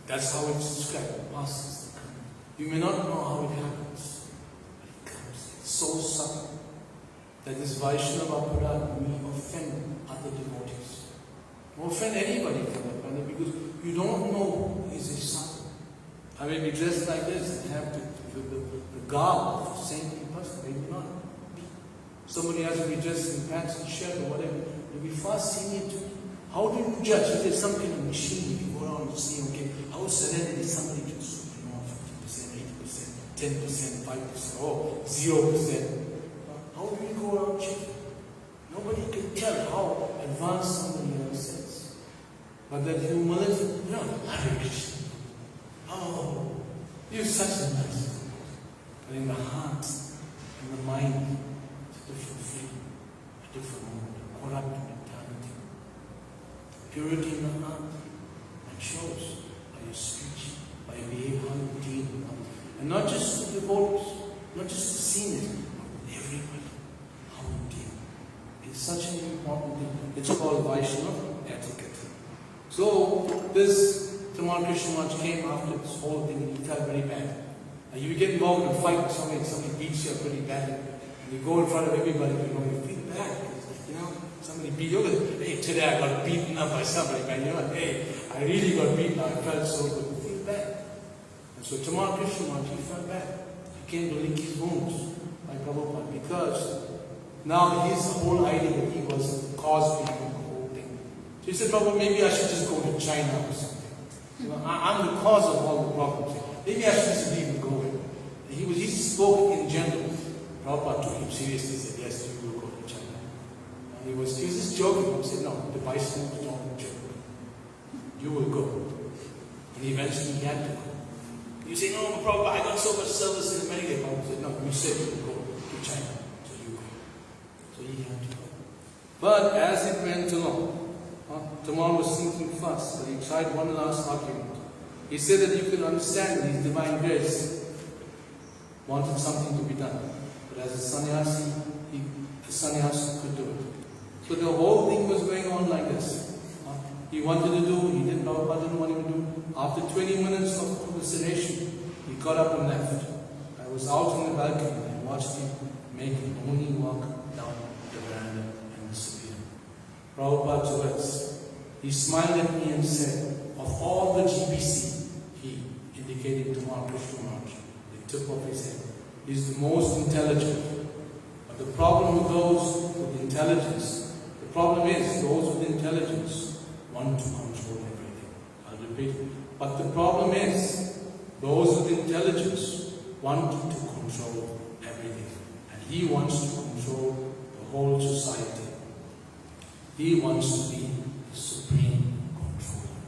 That's how it's described. It passes the karma. You may not know how it happens, but it comes. It's so subtle that this Vaishnava Purana may offend other devotees. Or offend anybody for that matter, because you don't know is it subtle. I may be dressed like this and have the garb of a saintly person, maybe not. Somebody has to be dressed in pants and shirt or whatever, you'll be far senior to me. How do you judge? If there's some kind of machine, you go around and see, okay, how serenity is somebody just 50%, 80%, 10%, 5%, or 0%. How do you go around checking? Nobody can tell how advanced somebody else is. But that humility, Hare Krishna. Oh, you're such a nice person. But in the heart, in the mind, it's a different feeling, a different mood, a corrupt mentality. Purity in the heart, and shows by your speech, by your behavior, how you deal with others. And not just the devotees, not just the seniors, but everybody. It's such an important thing. It's called Vaishnava etiquette. So this Tamal Krishna Maharaj came after this whole thing and he felt very bad. And you get involved in a fight with somebody beats you up pretty badly. And you go in front of everybody, you feel bad. Somebody beat you up. Hey, today I got beaten up by somebody, man. Hey, I really got beaten up. I felt so good. You feel bad. And so Tamal Krishna Maharaj, he felt bad. He came to lick his wounds by Prabhupada because now his whole idea that he was the cause behind the whole thing. So he said, Prabhupada, maybe I should just go to China or something. I'm the cause of all the problems. Maybe I should just leave and go. He spoke in general. Prabhupada took him seriously. He said, yes, you will go to China. And he was just joking. He said, no, the Vaishnavas don't joke. You will go. And eventually he had to go. You say, no, Prabhupada, I got so much service in America. Prabhupada said, no, you said you will go to China. So he had to go. But as it went along, Tamal was thinking fast, but he tried one last argument. He said that you could understand that his divine grace wanted something to be done. But as a sannyasi, the sannyasi could do it. So the whole thing was going on like this. He wanted to do, he didn't, Prabhupada didn't want him to do. After 20 minutes of conversation, he got up and left. I was out on the balcony and I watched him make an only walk down the veranda and disappear. Prabhupada's words. He smiled at me and said, of all the GBC, he, indicating to Krishna Maharaj, the tip of his head, is the most intelligent. But the problem with those with intelligence, the problem is those with intelligence want to control everything. I'll repeat. But the problem is those with intelligence want to control everything. And he wants to control the whole society. He wants to be the supreme controller.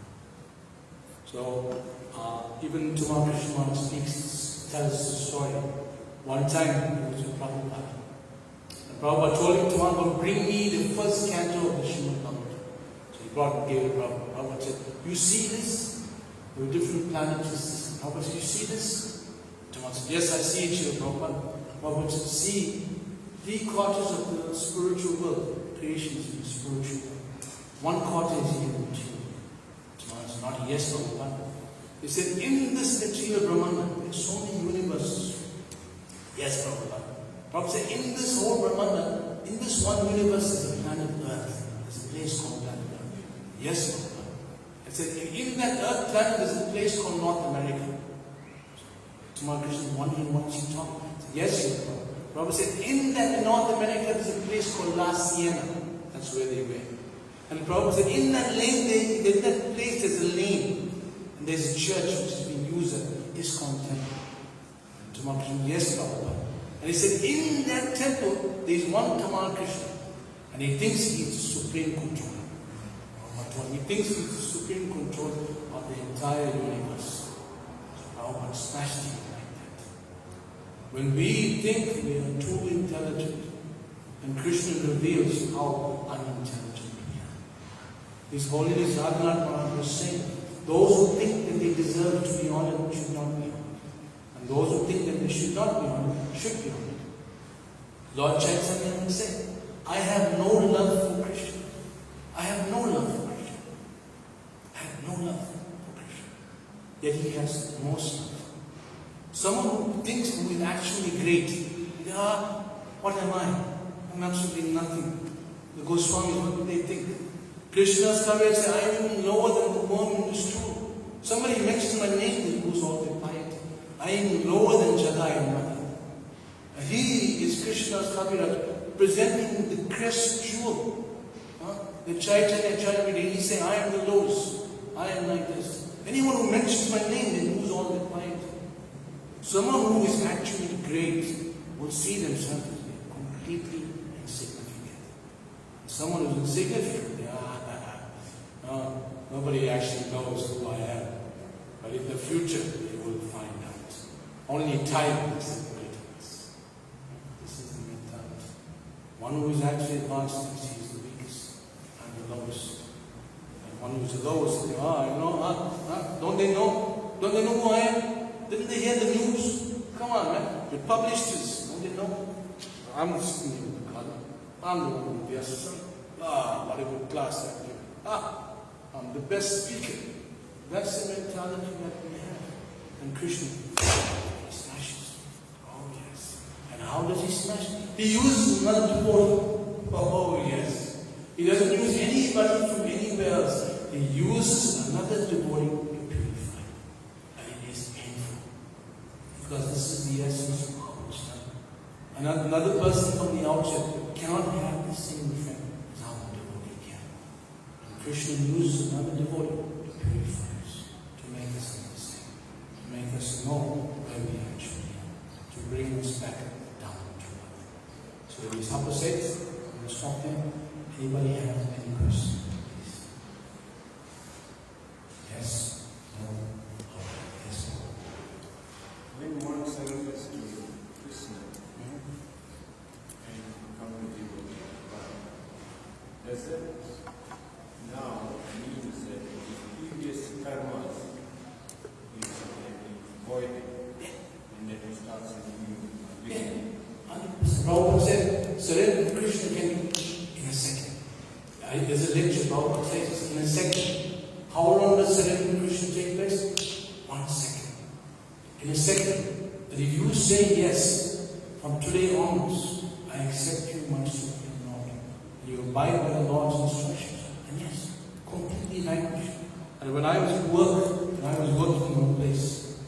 So, even Tamal Krishna Maharaj tells the story One time he was with Prabhupada. And Prabhupada told him tomorrow, bring me the first canto of the Srimad Bhagavatam. So he brought and gave it to Prabhupada. Prabhupada said, you see this? There were different planets. Prabhupada said, you see this? Tomorrow said, yes, I see it here, Prabhupada. Prabhupada said, see, 3 quarters of the spiritual world, creation is in the spiritual world. 1 quarter is here in the material world. Tomorrow said, not yes, Prabhupada. He said, in this material Brahmanda, there are so many universes. Yes, Prabhupada. Prabhupada said, in this whole Brahmanda, in this one universe is a planet Earth. There's a place called planet Earth. Yes, Prabhupada. I said, in that Earth planet, there's a place called North America. Tomorrow Krishna is wondering what she talking about. Yes, Prabhupada. Prabhupada said, in that North America, there's a place called La Siena. That's where they were. And Prabhupada said, in that lane, in that place, there's a lane. And there's a church which is being used as ISKCON temple. Tomorrow Krishna, yes, Prabhupada. And he said, in that temple, there is one Tamal Krishna. And he thinks he is the supreme controller. He thinks he is the supreme controller of the entire universe. So Prabhupada smashed him like that. When we think we are too intelligent, and Krishna reveals how unintelligent we are. His Holiness Raghunath Maharaj was saying, those who think that they deserve to be honored should not be honored. And those who think that they should not be honored should be honored. Lord Chaitanya said, I have no love for Krishna. I have no love for Krishna. I have no love for Krishna. Yet he has the most love. Someone who thinks who is actually great, what am I? I'm absolutely nothing. The Goswamis, what do they think? Krishna's career says, I am even lower than the worm in the stool. Somebody mentions my name, they lose all their piety. I am lower than Jagai and Mani. He is Krishna's Kaviraj, presenting the crest jewel. The Chaitanya Chaitanya, he saying, I am the lowest. I am like this. Anyone who mentions my name, they lose all their piety. Someone who is actually great will see themselves as being completely insignificant. Someone who is insignificant, nobody actually knows who I am. But in the future, they will find out. Only time will separate us. This is the mentality. One who is actually advanced thinks he is the weakest and the lowest. And one who is the lowest, don't they know? Don't they know who I am? Didn't they hear the news? Come on, man. We published this. Don't they know? I'm sitting in the color. I'm the one with the assistant. What a good class I give. I'm the best speaker. That's the mentality that we have. And Krishna, he smashes. Oh yes. And how does he smash? He uses another devotee. Oh yes. He doesn't use anybody from anywhere else. He uses another devotee to purify. And it is painful. Because this is the essence of Krishna. Another person from the outside cannot have the same effect as our devotee can. And Krishna uses another devotee to purify us, to make us understand, to make us know where we actually are, to bring us back down to earth. So these opposites, I'm going to stop there. Anybody have any questions, please? Yes? No? Okay. Yes? When one surrenders to Krishna and come to devotee, does that now means that the previous karmas is voided and that it starts a new beginning? 100%. Prabhupada said, surrender to Krishna can be in a second. There's a lecture, Prabhupada says, in a second. How long does surrender to Krishna take place? 1 second. In a second, that if you say yes, from today onwards, I accept you, my Supreme Lord, and you abide by the Lord's instructions, and yes, completely vanquished. And when I was at work, and I was working in a place,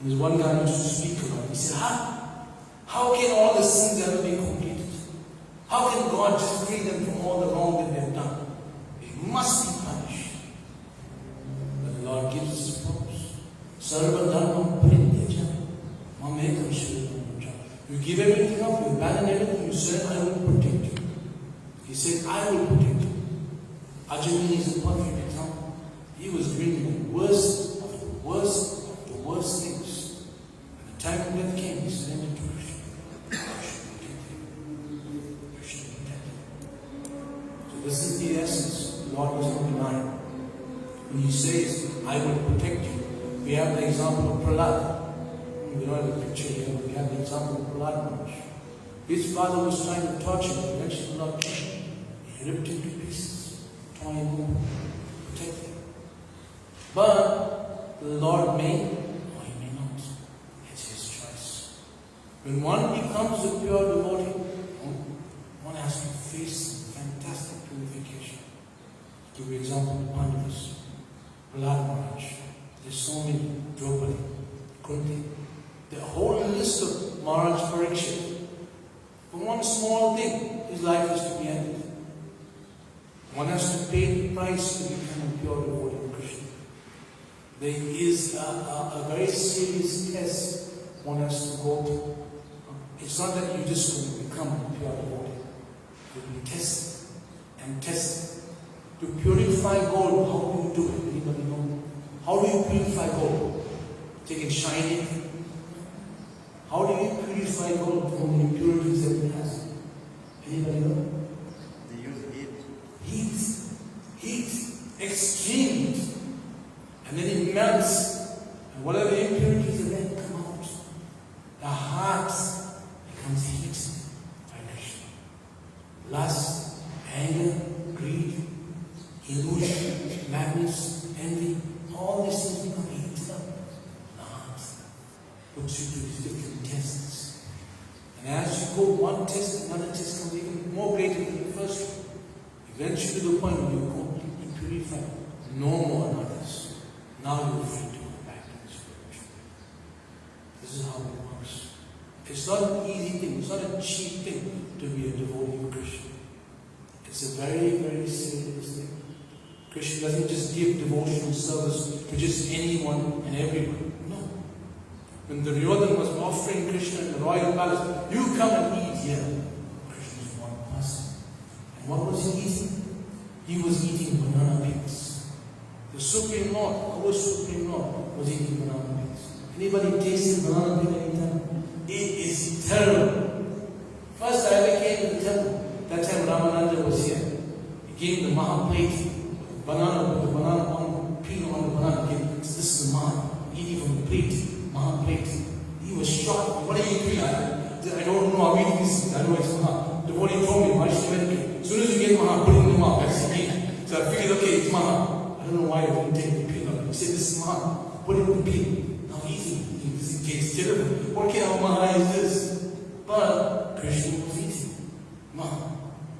and there's one guy who used to speak about it, he said, how can all the sins ever be completed? How can God just free them from all the wrong that they've done? They must be punished. But the Lord gives us a promise. Sarva dharma parinteja mamekam shrivancha. You give everything up, you abandon everything, you say, I will protect you. He said, I will protect you. Ajamini is a perfect example. He was doing the worst of the worst of the worst things. At the time of death came, he surrendered to Krishna. We have the example of Prahlad. We don't have the picture here, but we have the example of Prahlad Maharaj. His father was trying to torture him, eventually the Lord came. He ripped him to pieces, tore him open, protected him. But the Lord may, or He may not. It's His choice. When one becomes a pure devotee, one has to face fantastic purification. To give you an example of Pandavas, Prahlad Maharaj. There's so many, Draupadi, Kunti. The whole list of Maharaj Parikshit. For one small thing, his life is to be ended. One has to pay the price to become a pure devotee of Krishna. There is a very serious test one has to go through. It's not that you just going to become a pure devotee. You'll be tested and tested. To purify gold, how do you do it? Anybody know? How do you purify gold? Take it shiny? How do you purify gold from the impurities that it has? Anybody know? They use heat. Heat. Extreme heat. And then it melts. And whatever impurities are then come out. The heart becomes heated by Krishna. Lust, anger, greed, illusion, madness, envy, all these things become heated up. The heart puts you to these different tests. And as you go one test, another test comes even more greater than the first one. Eventually to the point where you're completely purified. No more others. Now you're free to go back to the spiritual. This is how it works. It's not an easy thing. It's not a cheap thing to be a devotee of Krishna. It's a very, very serious thing. Krishna doesn't just give devotional service to just anyone and everyone. No. When Duryodhana was offering Krishna in the royal palace, you come and eat here. Krishna is one person. And what was he eating? He was eating banana peels. The Supreme Lord, our Supreme Lord, was eating banana peels. Anybody tasted banana peel anytime? It is terrible. First I ever came to the temple. That time Ramananda was here. He gave me the Maha plate. Banana with the banana on peel on the banana. So this is the Maha. Eating from the plate. Maha plate. He was shocked. What are you doing? I don't know. I'm eating this. I don't know it's Maha. The devotee told me, why should I make it? As soon as you get Maha, put it in the mouth. That's the key. So I figured, okay, it's Maha. I don't know why I didn't take the peel out. He said, this is Maha. Put it in the peel. Now eating. This tastes terrible. What kind of Maha is this? But Krishna was eating Maha.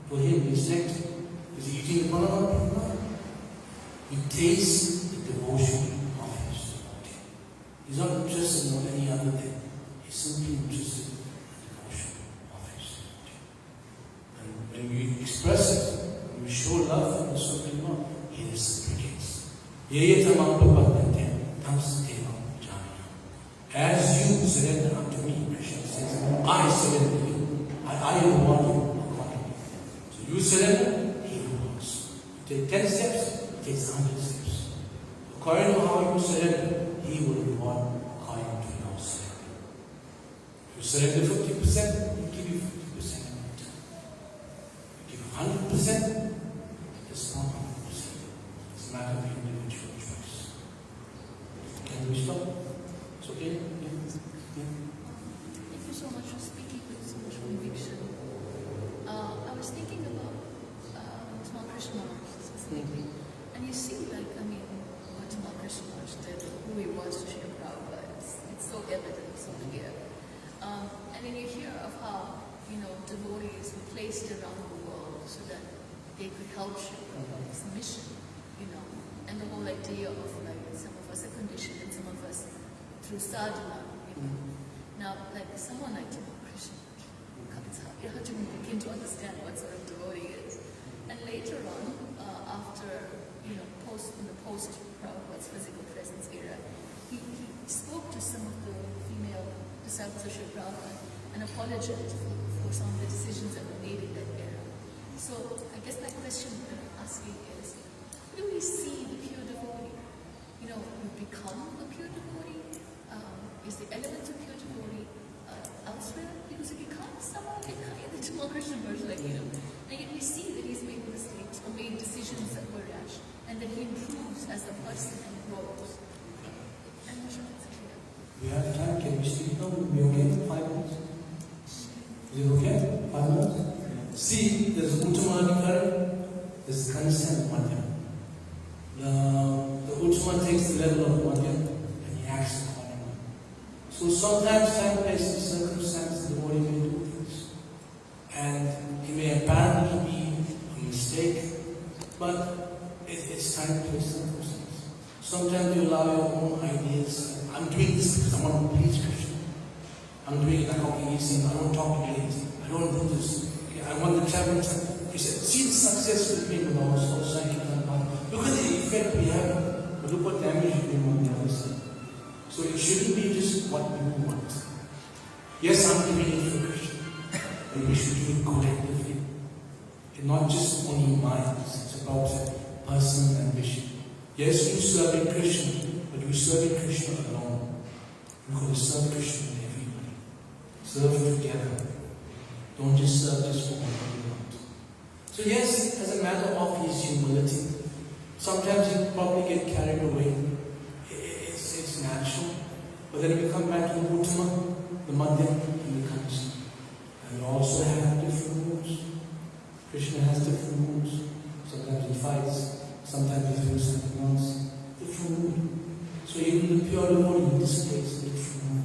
For him, he's nectar. Is he eating the banana? No. He tastes the devotion of his devotee. He's not interested in any other thing. He's simply interested in the devotion of his devotee. And when we express it, when we show love for the Supreme Lord, he reciprocates. As you surrender unto me, Krishna says, I surrender you. I reward you accordingly. So you surrender, he rewards. You take 10 steps, he takes 100 steps. According to how you surrender, he will reward according to your surrender. If you surrender 50%, he'll give you 50% in return. If you give 100%, it's not 100%. It's a matter of individual choice. Can we stop? It's okay? Yeah. Thank you so much for speaking with so much conviction. I was thinking about Small Krishna specifically, and you see, like, I mean, what Small Krishna did, who he was to Srila Prabhupada, it's so evident, so clear. And then you hear of how, devotees were placed around the world so that they could help Srila Prabhupada's mission, and the whole idea of, like, some of us are conditioned and some of us through sadhana, Now, like someone like Krishna, it's hard to begin to understand what sort of devotee is. And later on, after, in the post-Prabhupada's physical presence era, he spoke to some of the female disciples of Srila Prabhupada and apologized for some of the decisions that were made in that era. So, I guess my question that I'm asking is, do we see the pure devotee? You become a pure devotee? Is the element of pure devotee elsewhere? Because if you can't somehow get in the Small Krishna verse, and yet we see that he's made mistakes or made decisions that were rash, and that he improves as a person and grows. And We have time. Can we speak now? Will be okay? 5 minutes? Is it okay? 5 minutes? See, there's Uttamādhikari, there's Transcendental Madhyam. The Uttama takes the level of Madhyam and he acts accordingly. So sometimes time, place, and circumstance, the body may do things. And it may apparently be a mistake, but it's time, place, circumstance. Sometimes you allow your own ideas. I'm doing this because I want to please Krishna. I'm doing it like, okay, he's saying, I don't talk to ladies. I don't do this. Okay, I want the traveling time. He said, see the success with me with our soul cycle. Look at the effect we have, but look what damage we do on the other side. So it shouldn't be just what we want. Yes, I'm doing it for Krishna, but we should do it collectively. It's not just only minds, it's about personal ambition. Yes, you serve Krishna, but you serve Krishna alone. You've got to serve Krishna with everybody. Serve together. Don't just serve just for one you want. So yes, as a matter of his humility, sometimes you probably get carried away. It's natural. But then we come back to the Uttama, the Madhyam, and the Kansa. And we also have different moods. Krishna has different moods. Sometimes he fights, sometimes he does something else. Different mood. So even the pure devotee displays a different mood.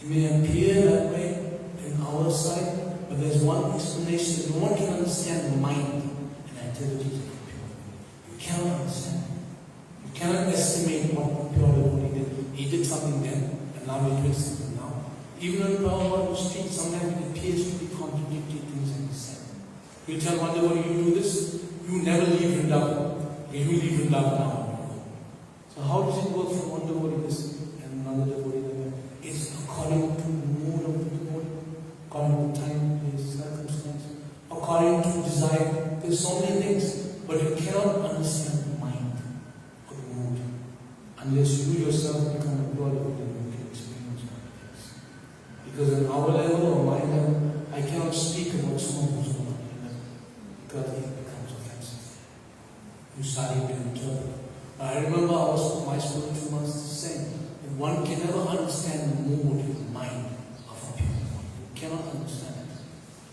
It may appear that way in our side, but there's one explanation that no one can understand the mind and activities of the pure devotee. You cannot understand. You cannot estimate what the pure devotee did. He did something then, and now he's doing something now. Even when Prabhupada was street, sometimes it appears to be contradictory things that he said. You tell one devotee, you do this, you never leave Vrindavan. You leave Vrindavan now. So how does it work from one devotee this and another devotee that? It's according to the mood of the devotee, according to time, place, circumstance, according to desire. There's so many things, but you cannot understand the mind or the mood unless you yourself become a pure devotee and you can experience all things. Because on our level or my level, I cannot speak about someone who's on my level because it becomes offensive. You start to interpret. I remember my spiritual master saying that one can never understand the mood and mind of a pure one. You cannot understand it.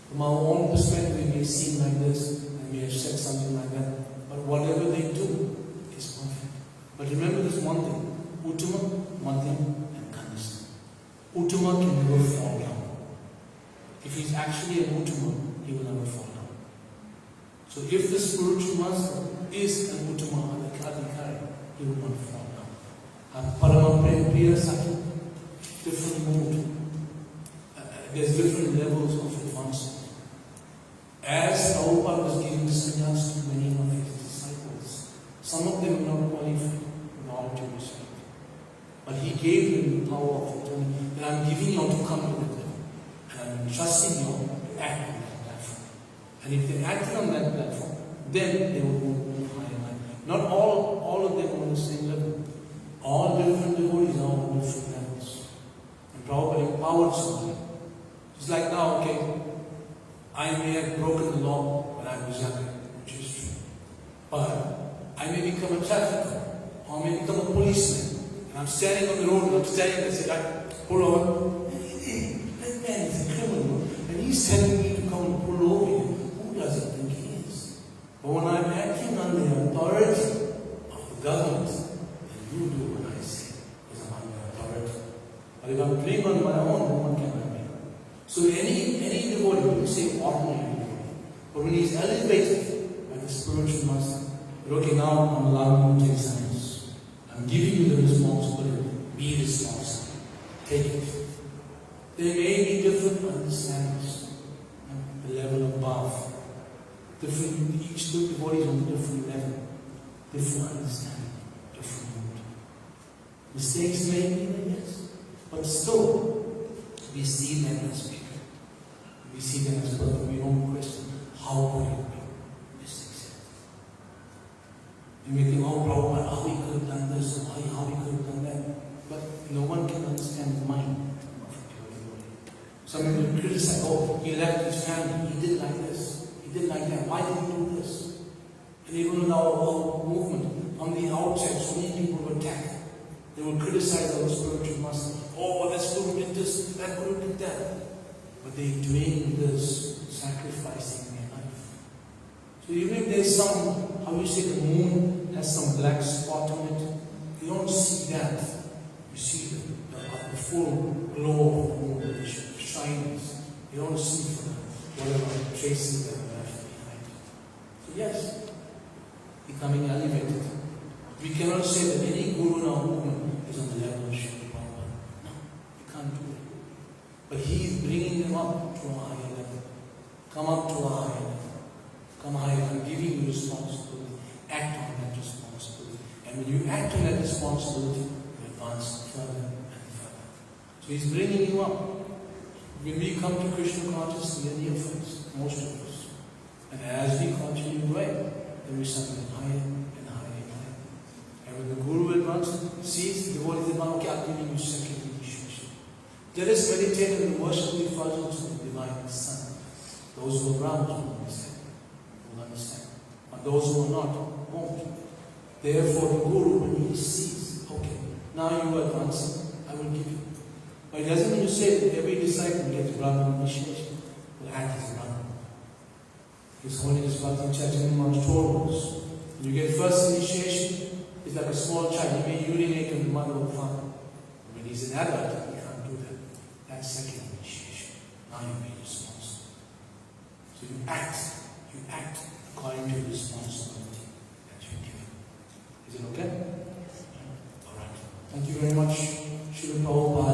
From our own perspective, it may seem like this, and may have said something like that, but whatever they do is perfect. But remember this one thing, Uttama, Madhyam, and Kanista. Uttama can never fall down. If he's actually an Uttama, he will never fall down. So if the spiritual master is an Uttama, he will not fall down. Parama Priya Saki, different mood. There's different levels of advancement. As Prabhupada was giving sannyas to many of his disciples, some of them were not qualified with all due respect. But he gave them the power of attorney that I'm giving you to come with them. And I'm trusting you to act on that platform. And if they acted on that platform, then they will move higher. Not all of them are on the same level. All different devotees are on different levels. And Prabhupada empowered somebody. It's like now, okay, I may have broken the law when I was younger, which is true. But I may become a trafficker, or I may become a policeman. And I'm standing on the road and I'm standing and I say, like, pull over. That man is a criminal. And he's telling me to come and pull over you. Who does he think he is? But when I'm acting on the authority of the government, then you do what I say, because I'm under authority. But if I'm doing on my own, then one cannot be. So any devotee, you say ordinary devotee, but when he's elevated by the spiritual master, okay, now I'm allowing you to take science. I'm giving you the responsibility. Be responsible. Take it. There may be different understandings at the level above. Each devotee is on a different level, different understanding, different mood. Mistakes may be there, yes, but still, we see them as pure. We see them as perfect. We don't question how could it be mistakes. You may think, oh, Prabhupada, how he could have done this, or how he could have done that. But no one can understand the mind of a pure devotee. Some people criticize, oh, he left his family, he did like this. Did like that. Why did he do this? And even in our movement, on the outside, so many people were attacked. They would criticize our spiritual that. But they're doing this, sacrificing their life. So even if there's some, how you say the moon has some black spot on it, you don't see that. You see the full glow of the moon, the shines. You don't see whatever traces that are left behind. So yes, becoming elevated. We cannot say that any guru in our movement is on the level of Srila Prabhupada. No, you can't do it. But he is bringing them up to a higher level. Come up to a higher level. Come higher and giving you responsibility. Act on that responsibility. And when you act on that responsibility, you advance further and further. So he's bringing you up. When we come to Krishna consciousness, we are neophytes, most of us. And as we continue growing, then we something higher and higher and higher. And when the Guru advances, sees the devotees about, okay, I'm giving you second initiation. Let us meditate on the worshipful effulgence of the Divine Son. Those who are around will understand. And those who are not, won't. Therefore, the Guru, when he sees, okay, now you are advancing, I will give you. But it doesn't mean to say that every disciple gets Brahman initiation, will act as Brahman. His Holiness Bhakti Chaitanya Maharaj told us, when you get first initiation, it's like a small child. He may urinate on the mother or father. When he's an adult, he can't do that. That's second initiation. Now you be responsible. So you act according to the responsibility that you're given. Is it okay? All right. Thank you very much, Srila Prabhupada.